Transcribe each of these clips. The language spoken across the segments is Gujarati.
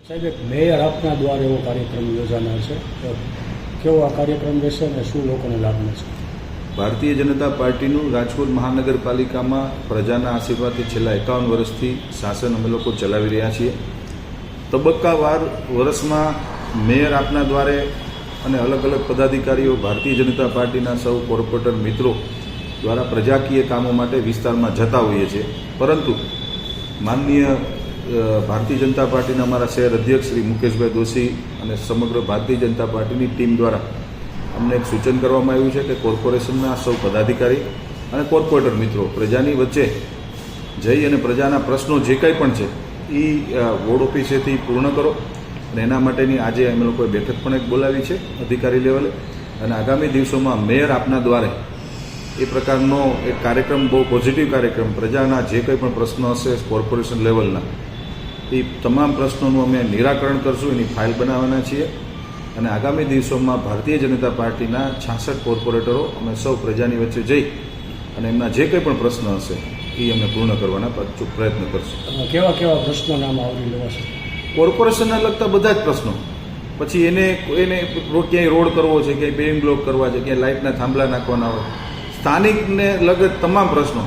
સાહેબ, એક મેયર આપના દ્વારા એવો કાર્યક્રમ યોજાનાર છે, તો કેવો આ કાર્યક્રમ રહેશે અને શું લોકોને લાભ મળશે? ભારતીય જનતા પાર્ટીનું રાજકોટ મહાનગરપાલિકામાં પ્રજાના આશીર્વાદથી છેલ્લા 51 વર્ષથી શાસન અમે લોકો ચલાવી રહ્યા છીએ. તબક્કાવાર વર્ષમાં મેયર આપના દ્વારે અને અલગ અલગ પદાધિકારીઓ ભારતીય જનતા પાર્ટીના સૌ કોર્પોરેટર મિત્રો દ્વારા પ્રજાકીય કામો માટે વિસ્તારમાં જતા હોઈએ છીએ. પરંતુ માનનીય ભારતીય જનતા પાર્ટીના અમારા શહેર અધ્યક્ષ શ્રી મુકેશભાઈ દોશી અને સમગ્ર ભારતીય જનતા પાર્ટીની ટીમ દ્વારા અમને એક સૂચન કરવામાં આવ્યું છે કે કોર્પોરેશનના સૌ પદાધિકારી અને કોર્પોરેટર મિત્રો પ્રજાની વચ્ચે જઈ અને પ્રજાના પ્રશ્નો જે કંઈ પણ છે એ વોર્ડ ઓફિસેથી પૂર્ણ કરો. અને એના માટેની આજે અમે લોકોએ બેઠક પણ એક બોલાવી છે અધિકારી લેવલે. અને આગામી દિવસોમાં મેયર આપના દ્વારે એ પ્રકારનો એક કાર્યક્રમ, બહુ પોઝિટિવ કાર્યક્રમ, પ્રજાના જે કંઈ પણ પ્રશ્નો હશે કોર્પોરેશન લેવલના એ તમામ પ્રશ્નોનું અમે નિરાકરણ કરશું. એની ફાઇલ બનાવવાના છીએ અને આગામી દિવસોમાં ભારતીય જનતા પાર્ટીના 66 કોર્પોરેટરો અમે સૌ પ્રજાની વચ્ચે જઈ અને એમના જે કંઈ પણ પ્રશ્ન હશે એ અમે પૂર્ણ કરવાના પ્રયત્ન કરશું. કેવા કેવા પ્રશ્નો નામ આવરી લેવાશે? કોર્પોરેશનને લગતા બધા જ પ્રશ્નો, પછી એને ક્યાંય રોડ કરવો છે, ક્યાંય પેઇંગ બ્લોક કરવા છે, ક્યાંય લાઇટના થાંભલા નાખવાના હોય, સ્થાનિકને લગત તમામ પ્રશ્નો,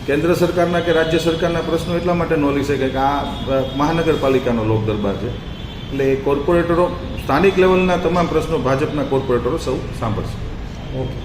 કેન્દ્ર સરકારના કે રાજ્ય સરકારના પ્રશ્નો એટલા માટે ન લઈ શકે કે આ મહાનગરપાલિકાનો લોક દરબાર છે. એટલે એ કોર્પોરેટરો સ્થાનિક લેવલના તમામ પ્રશ્નો ભાજપના કોર્પોરેટરો સૌ સાંભળશે. ઓકે.